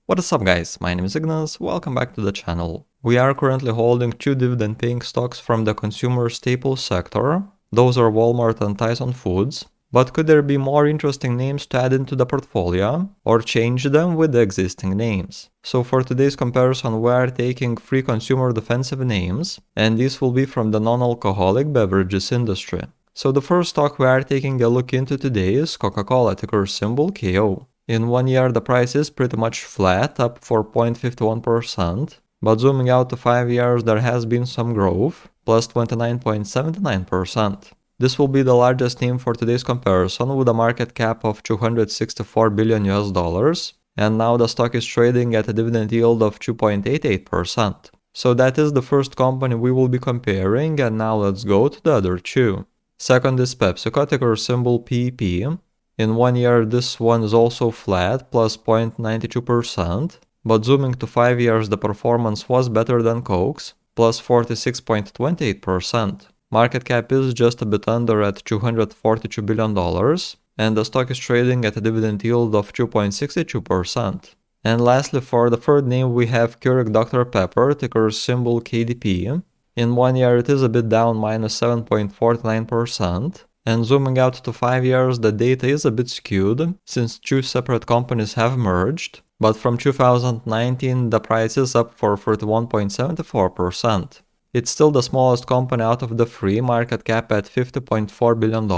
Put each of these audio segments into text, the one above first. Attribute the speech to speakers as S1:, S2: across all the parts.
S1: What is up guys, my name is Ignas, welcome back to the channel. We are currently holding two dividend paying stocks from the consumer staples sector. Those are Walmart and Tyson Foods. But could there be more interesting names to add into the portfolio, or change them with the existing names? So for today's comparison we are taking three consumer defensive names, and these will be from the non-alcoholic beverages industry. So the first stock we are taking a look into today is Coca-Cola, ticker symbol KO. In 1 year the price is pretty much flat, up 4.51%, but zooming out to 5 years there has been some growth, plus 29.79%. This will be the largest name for today's comparison with a market cap of $264 billion US, and now the stock is trading at a dividend yield of 2.88%. So that is the first company we will be comparing, and now let's go to the other two. Second is PepsiCo, ticker symbol PEP. In 1 year this one is also flat, plus 0.92%, but zooming to 5 years the performance was better than Coke's, plus 46.28%. Market cap is just a bit under at $242 billion, and the stock is trading at a dividend yield of 2.62%. And lastly, for the third name we have Keurig Dr Pepper, ticker symbol KDP. In 1 year it is a bit down, minus 7.49%. And zooming out to 5 years, the data is a bit skewed, since two separate companies have merged, but from 2019 the price is up for 31.74%. It's still the smallest company out of the three, market cap at $50.4 billion,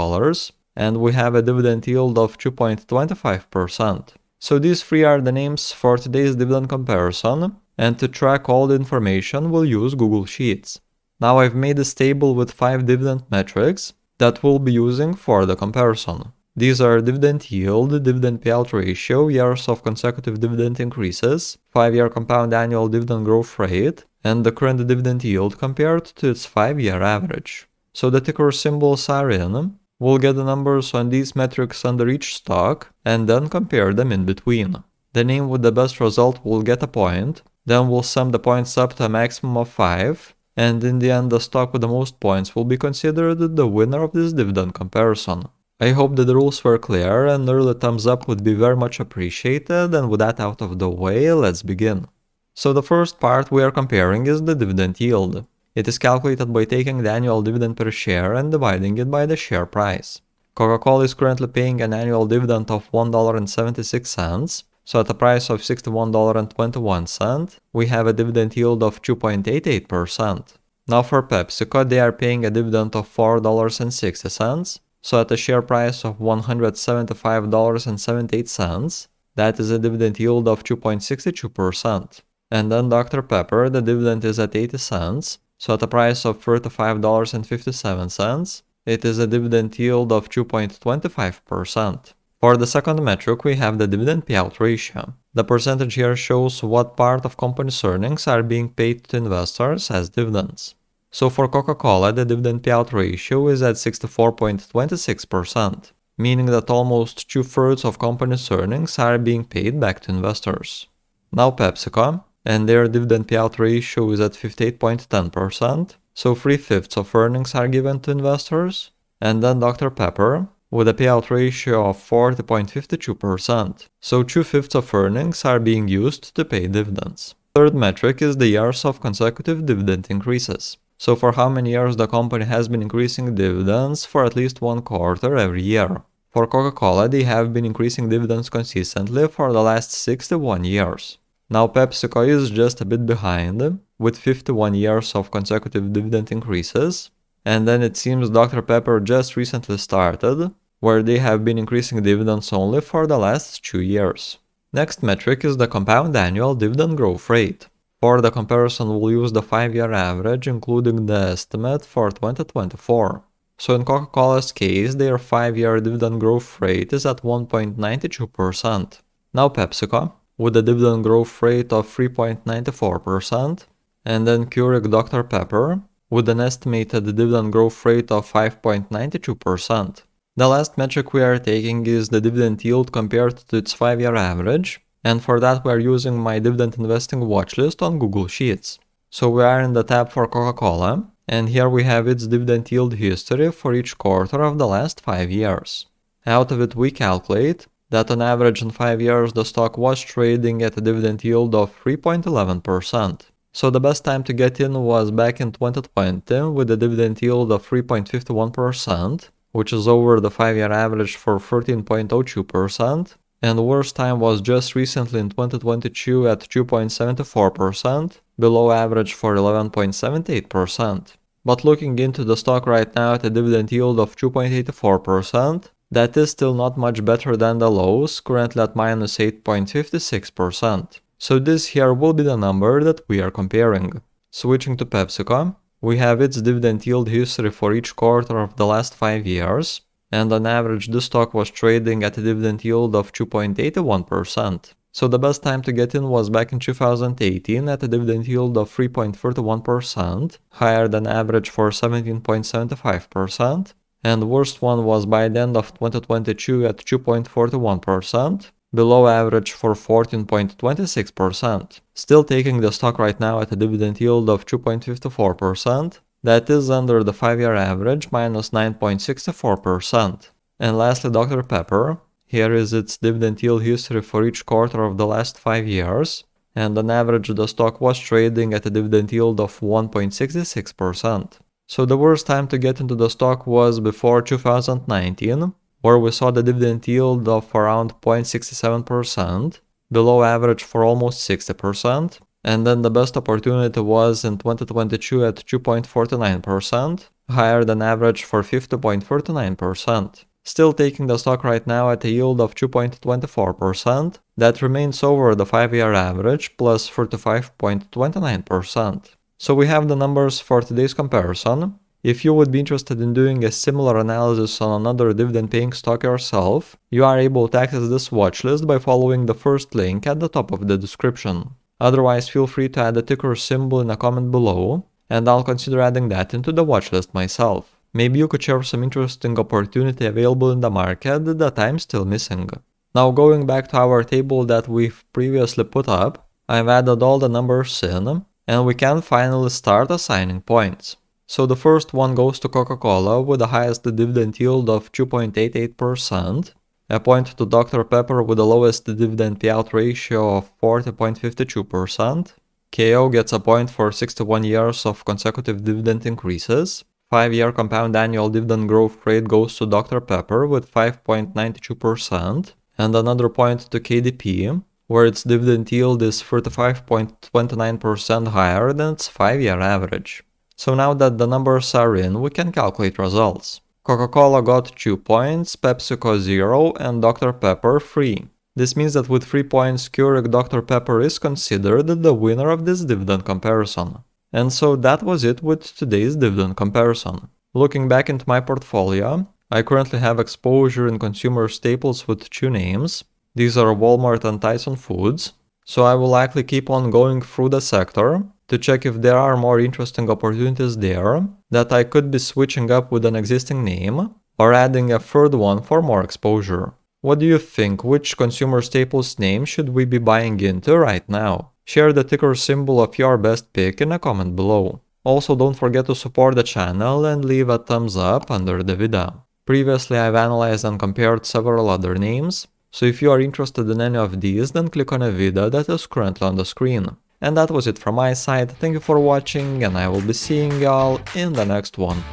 S1: and we have a dividend yield of 2.25%. So these three are the names for today's dividend comparison, and to track all the information we'll use Google Sheets. Now I've made this table with 5 dividend metrics that we'll be using for the comparison. These are dividend yield, dividend payout ratio, years of consecutive dividend increases, 5-year compound annual dividend growth rate, and the current dividend yield compared to its 5-year average. So the ticker symbols are in. We'll get the numbers on these metrics under each stock and then compare them in between. The name with the best result will get a point, then we'll sum the points up to a maximum of 5, and in the end the stock with the most points will be considered the winner of this dividend comparison. I hope that the rules were clear, and early thumbs up would be very much appreciated, and with that out of the way, let's begin. So the first part we are comparing is the dividend yield. It is calculated by taking the annual dividend per share and dividing it by the share price. Coca-Cola is currently paying an annual dividend of $1.76, so at a price of $61.21, we have a dividend yield of 2.88%. Now for PepsiCo, they are paying a dividend of $4.60, so at a share price of $175.78, that is a dividend yield of 2.62%. And then Dr Pepper, the dividend is at 80 cents, so at a price of $35.57, it is a dividend yield of 2.25%. For the second metric, we have the dividend payout ratio. The percentage here shows what part of company's earnings are being paid to investors as dividends. So for Coca-Cola, the dividend payout ratio is at 64.26%, meaning that almost 2/3 of company's earnings are being paid back to investors. Now PepsiCo, and their dividend payout ratio is at 58.10%, so 3/5 of earnings are given to investors. And then Dr Pepper, with a payout ratio of 40.52%, so 2/5 of earnings are being used to pay dividends. Third metric is the years of consecutive dividend increases. So for how many years the company has been increasing dividends for at least 1 quarter every year. For Coca-Cola, they have been increasing dividends consistently for the last 61 years. Now PepsiCo is just a bit behind, with 51 years of consecutive dividend increases. And then it seems Dr Pepper just recently started, where they have been increasing dividends only for the last 2 years. Next metric is the compound annual dividend growth rate. For the comparison we'll use the 5-year average, including the estimate for 2024. So in Coca-Cola's case, their 5-year dividend growth rate is at 1.92%. Now PepsiCo, with a dividend growth rate of 3.94%, and then Keurig Dr Pepper, with an estimated dividend growth rate of 5.92%. The last metric we are taking is the dividend yield compared to its 5-year average, and for that we are using my dividend investing watchlist on Google Sheets. So we are in the tab for Coca-Cola, and here we have its dividend yield history for each quarter of the last 5 years. Out of it we calculate that on average in 5 years the stock was trading at a dividend yield of 3.11%. So the best time to get in was back in 2020 with a dividend yield of 3.51%, which is over the 5-year average for 13.02%, and the worst time was just recently in 2022 at 2.74%, below average for 11.78%. But looking into the stock right now at a dividend yield of 2.84%, that is still not much better than the lows, currently at minus 8.56%. So this here will be the number that we are comparing. Switching to PepsiCo, we have its dividend yield history for each quarter of the last 5 years, and on average the stock was trading at a dividend yield of 2.81%. So the best time to get in was back in 2018 at a dividend yield of 3.31%, higher than average for 17.75%, and the worst one was by the end of 2022 at 2.41%, below average for 14.26%. Still taking the stock right now at a dividend yield of 2.54%, that is under the 5-year average minus 9.64%. And lastly, Dr Pepper, here is its dividend yield history for each quarter of the last 5 years, and on average the stock was trading at a dividend yield of 1.66%. So the worst time to get into the stock was before 2019, where we saw the dividend yield of around 0.67%, below average for almost 60%, and then the best opportunity was in 2022 at 2.49%, higher than average for 50.49%. Still taking the stock right now at a yield of 2.24%, that remains over the 5-year average plus 45.29%. So we have the numbers for today's comparison. If you would be interested in doing a similar analysis on another dividend-paying stock yourself, you are able to access this watchlist by following the first link at the top of the description. Otherwise, feel free to add the ticker symbol in a comment below, and I'll consider adding that into the watchlist myself. Maybe you could share some interesting opportunity available in the market that I'm still missing. Now going back to our table that we've previously put up, I've added all the numbers in, and we can finally start assigning points. So the first one goes to Coca-Cola with the highest dividend yield of 2.88%, a point to Dr Pepper with the lowest dividend payout ratio of 40.52%, KO gets a point for 61 years of consecutive dividend increases, 5-year compound annual dividend growth rate goes to Dr Pepper with 5.92%, and another point to KDP, where its dividend yield is 35.29% higher than its 5-year average. So now that the numbers are in, we can calculate results. Coca-Cola got 2 points, PepsiCo 0, and Dr Pepper 3. This means that with 3 points, Keurig Dr Pepper is considered the winner of this dividend comparison. And so that was it with today's dividend comparison. Looking back into my portfolio, I currently have exposure in consumer staples with 2 names. These are Walmart and Tyson Foods. So I will likely keep on going through the sector to check if there are more interesting opportunities there that I could be switching up with an existing name or adding a third one for more exposure. What do you think? Which consumer staples name should we be buying into right now? Share the ticker symbol of your best pick in a comment below. Also, don't forget to support the channel and leave a thumbs up under the video. Previously, I've analyzed and compared several other names, so if you are interested in any of these, then click on a video that is currently on the screen. And that was it from my side. Thank you for watching, and I will be seeing y'all in the next one.